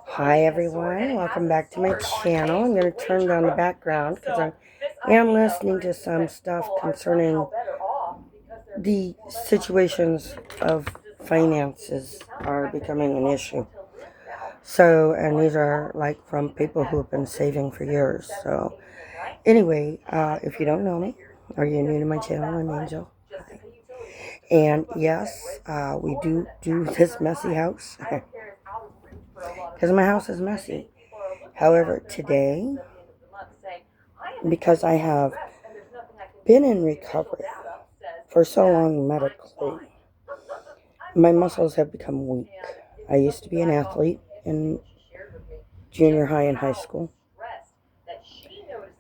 Hi everyone, welcome back to my channel. I'm going to turn down the background because I am listening to some stuff concerning the situations of finances are becoming an issue. So, and these are like from people who have been saving for years. So, anyway, if you don't know me or you're new to my channel, I'm Angel. Hi. And yes, we do this messy house because my house is messy. However, today, because I have been in recovery for so long medically, my muscles have become weak. I used to be an athlete in junior high and high school.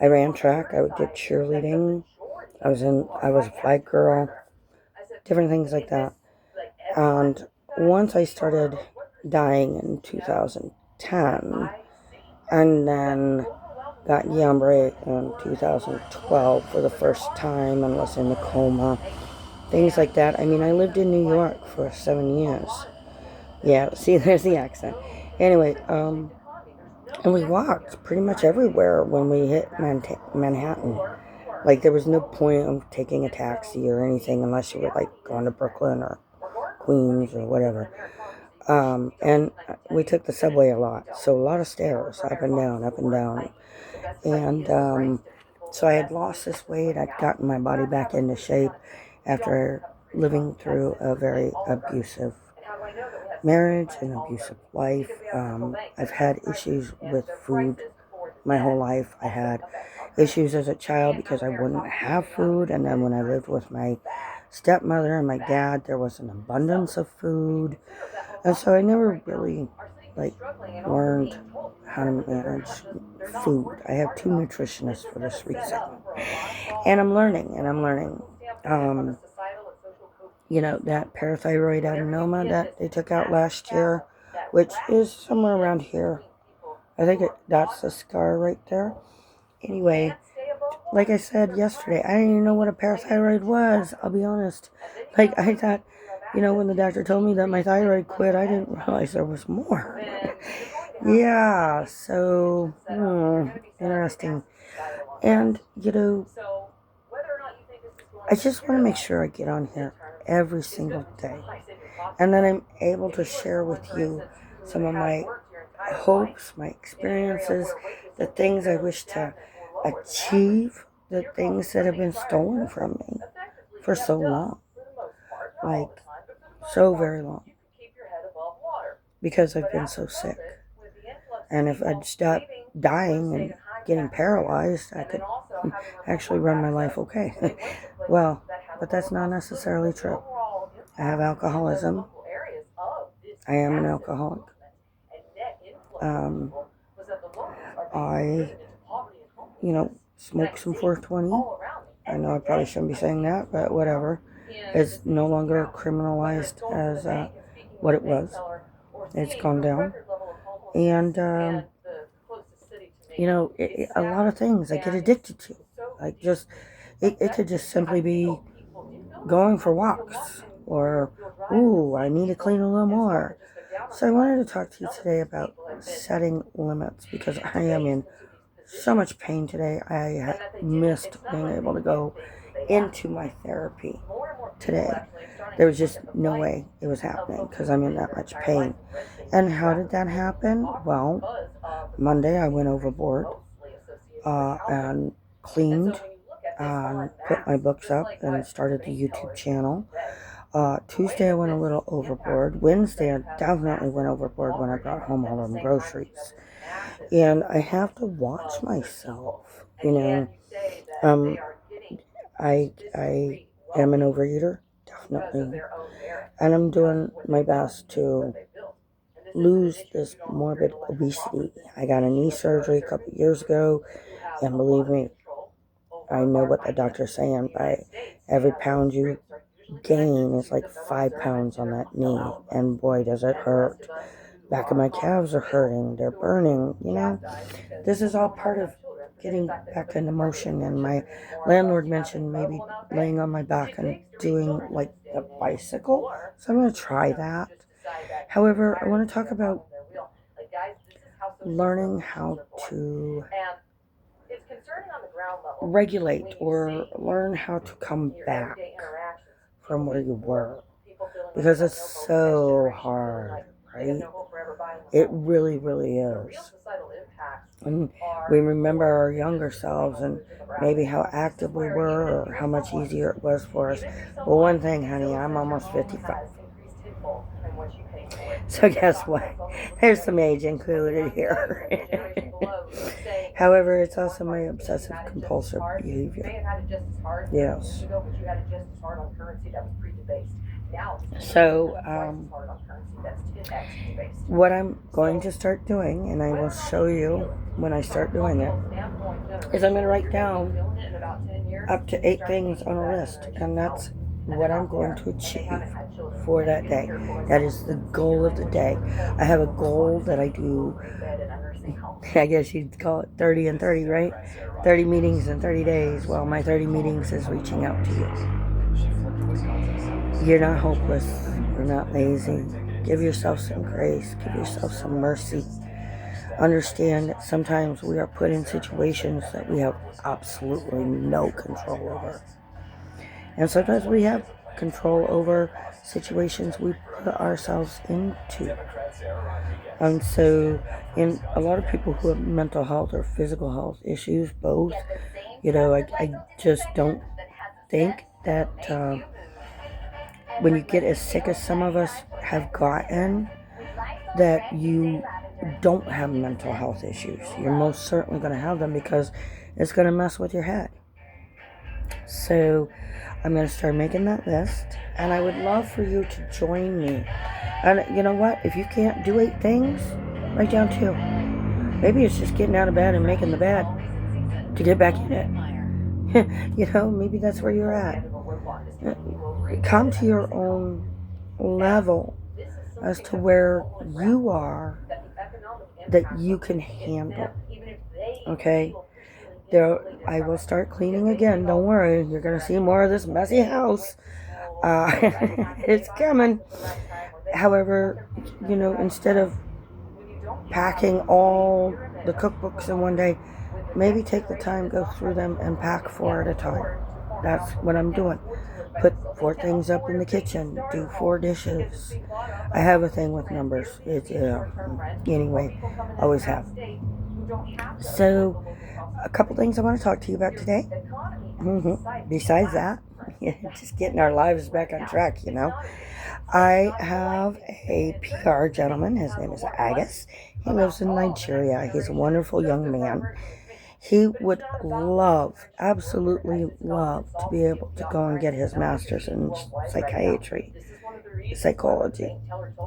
I ran track, I did cheerleading, I was a flag girl, different things like that. And once I started dying in 2010, and then got Guillain-Barré in 2012 for the first time and was in a coma, things like that. I mean, I lived in New York for 7 years. Yeah, see, there's the accent. Anyway, and we walked pretty much everywhere when we hit Manhattan. Like, there was no point of taking a taxi or anything unless you were, like, going to Brooklyn or Queens or whatever. And we took the subway a lot. So a lot of stairs, up and down, up and down. And so I had lost this weight. I'd gotten my body back into shape after living through a very abusive marriage and abusive life. I've had issues with food my whole life. I had issues as a child because I wouldn't have food. And then when I lived with my stepmother and my dad, there was an abundance of food. And so I never really, like, learned how to manage food. I have 2 nutritionists for this reason. And I'm learning, that parathyroid adenoma that they took out last year, which is somewhere around here. I think that's the scar right there. Anyway, like I said yesterday, I didn't even know what a parathyroid was, I'll be honest. Like, I thought, when the doctor told me that my thyroid quit, I didn't realize there was more. Yeah, so, interesting. And, I just want to make sure I get on here every single day. And then I'm able to share with you some of my hopes, my experiences, the things I wish to achieve, the things that have been stolen from me for so long. Like, so very long. Because I've been so sick. And if I'd stop dying and getting paralyzed, I could actually run my life okay. Well, but that's not necessarily true. I have alcoholism. I am an alcoholic. I, smoke some 420. I know I probably shouldn't be saying that, but whatever. It's no longer criminalized as what it was. It's gone down. And, a lot of things I get addicted to. Like, it could just simply be going for walks. Or, ooh, I need to clean a little more. So I wanted to talk to you today about setting limits because I am in so much pain today. I missed being able to go into my therapy today. There was just no way it was happening because I'm in that much pain. And how did that happen? Well, Monday I went overboard and cleaned and put my books up and started the YouTube channel. Tuesday I went a little overboard. Wednesday I definitely went overboard when I brought home all them groceries. And I have to watch myself, I am an overeater, definitely. And I'm doing my best to lose this morbid obesity. I got a knee surgery a couple years ago, and believe me, I know what the doctor's saying. By every pound you gain is like 5 pounds on that knee, and boy, does it hurt. Back of my calves are hurting. They're burning, This is all part of getting back into motion, and my landlord mentioned maybe laying on my back and doing like a bicycle. So I'm going to try that. However, I want to talk about learning how to regulate or learn how to come back from where you were. Because it's so hard, right? It really, really is. And we remember our younger selves and maybe how active we were or how much easier it was for us. Well, one thing, honey, I'm almost 55. So guess what? There's some age included here. However, it's also my obsessive compulsive behavior. Yes. So, what I'm going to start doing, and I will show you when I start doing it, is I'm going to write down up to 8 things on a list, and that's what I'm going to achieve for that day. That is the goal of the day. I have a goal that I do, I guess you'd call it 30 and 30, right? 30 meetings in 30 days. Well, my 30 meetings is reaching out to you. You're not hopeless. You're not lazy. Give yourself some grace. Give yourself some mercy. Understand that sometimes we are put in situations that we have absolutely no control over. And sometimes we have control over situations we put ourselves into. And so, in a lot of people who have mental health or physical health issues, both, I just don't think that when you get as sick as some of us have gotten, that you don't have mental health issues. You're most certainly going to have them because it's going to mess with your head. So I'm going to start making that list, and I would love for you to join me. And you know what? If you can't do 8 things, write down 2. Maybe it's just getting out of bed and making the bed to get back in it. Maybe that's where you're at. Come to your own level as to where you are that you can handle. Okay? I will start cleaning again. Don't worry. You're going to see more of this messy house. It's coming. However, instead of packing all the cookbooks in one day, maybe take the time, go through them, and pack 4 at a time. That's what I'm doing. Put 4 things up in the kitchen. Do 4 dishes. I have a thing with numbers. Anyway, always have. So, a couple things I want to talk to you about today. Besides that, just getting our lives back on track, I have a PR gentleman. His name is Agus. He lives in Nigeria. He's a wonderful young man. He would absolutely love to be able to go and get his master's in psychology.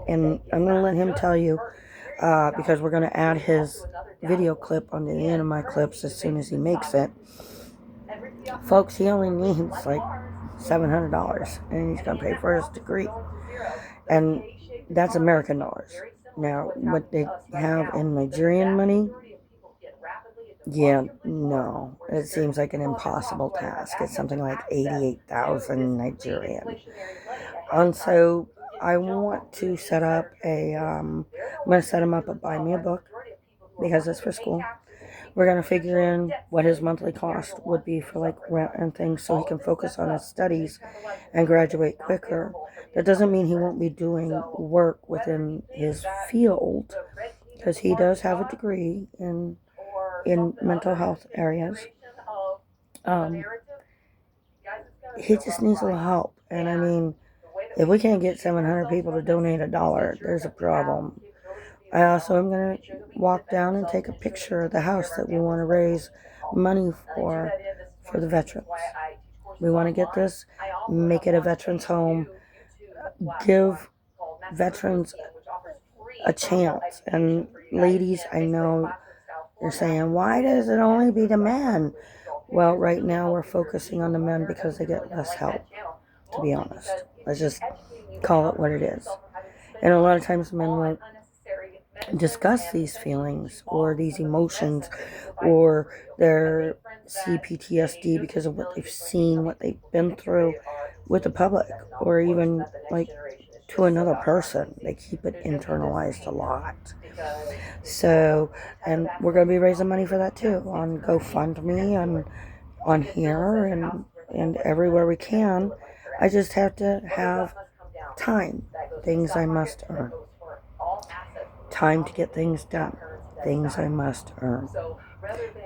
And I'm going to let him tell you, because we're going to add his video clip on the end of my clips as soon as he makes it. Folks, he only needs like $700, and he's going to pay for his degree. And that's American dollars. Now, what they have in Nigerian money, no. It seems like an impossible task. It's something like 88,000 Nigerian. And so I want to set up I'm going to set him up a buy me a book because it's for school. We're going to figure in what his monthly cost would be for like rent and things so he can focus on his studies and graduate quicker. That doesn't mean he won't be doing work within his field, because he does have a degree in mental health areas. He just needs a little help. And I mean, if we can't get 700 people to donate $1, there's a problem. I also am going to walk down and take a picture of the house that we want to raise money for the veterans. We want to get this, make it a veterans home, give veterans a chance. And ladies, I know you're saying, why does it only be the men? Well, right now we're focusing on the men because they get less help, to be honest. Let's just call it what it is. And a lot of times men won't discuss these feelings or these emotions or their CPTSD because of what they've seen, what they've been through with the public, or even like to another person. They keep it internalized a lot. So, and we're going to be raising money for that too on GoFundMe and on here and everywhere we can. I just have to have time, things I must earn. Time to get things done, things I must earn.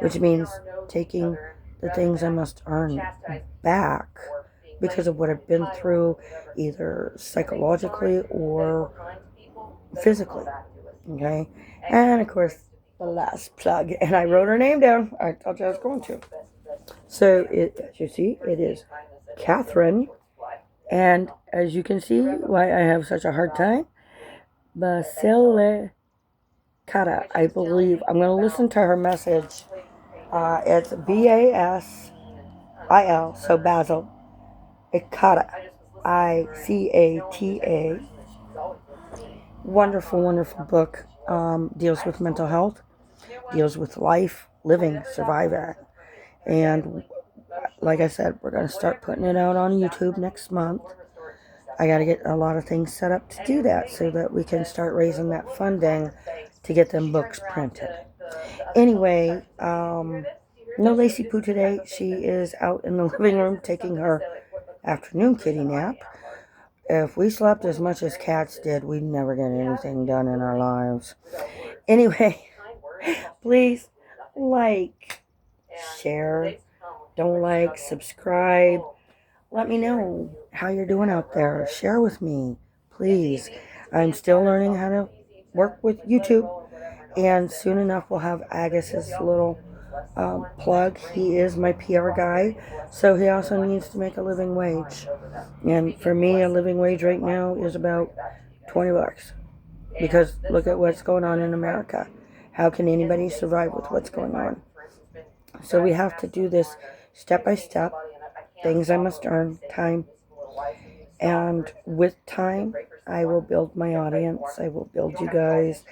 Which means taking the things I must earn back because of what I've been through, either psychologically or physically. Okay? And of course, the last plug, and I wrote her name down. I told you I was going to. So, as you see, it is Catherine. And as you can see, why I have such a hard time, Basilicata, I believe. I'm going to listen to her message. It's Basil, so Basil, Icata, Icata. Wonderful, wonderful book. Deals with mental health, deals with life, living, surviving. And like I said, we're going to start putting it out on YouTube next month. I got to get a lot of things set up to do that so that we can start raising that funding to get them books printed. Anyway, no Lacey Poo today. She is out in the living room taking her afternoon kitty nap. If we slept as much as cats did, we'd never get anything done in our lives. Anyway, please like, share, don't like, subscribe. Let me know how you're doing out there. Share with me, please. I'm still learning how to work with YouTube, and soon enough we'll have Agus's little plug. He is my PR guy, so he also needs to make a living wage. And for me, a living wage right now is about $20. Because look at what's going on in America. How can anybody survive with what's going on? So we have to do this step by step. Things I must earn, time. And with time, I will build my audience. I will build you guys.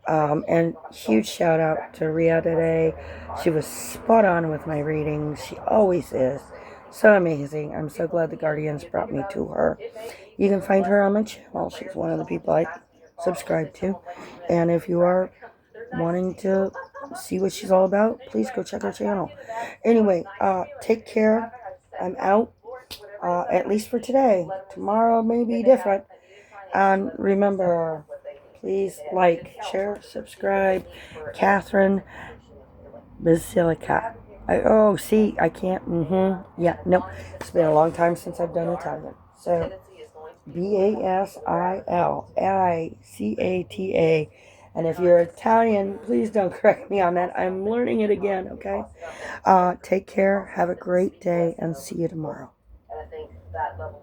And huge shout out to Ria today. She was spot on with my readings. She always is. So amazing. I'm so glad the Guardians brought me to her. You can find her on my channel. She's one of the people I subscribe to. And if you are wanting to see what she's all about, please go check her channel. Anyway, take care. I'm out. At least for today. Tomorrow may be different. And remember, please like, share, subscribe. Catherine Basilicata. I can't. Yeah, nope. It's been a long time since I've done Italian. So, Basilicata. And if you're Italian, please don't correct me on that. I'm learning it again, okay? Take care. Have a great day, and see you tomorrow.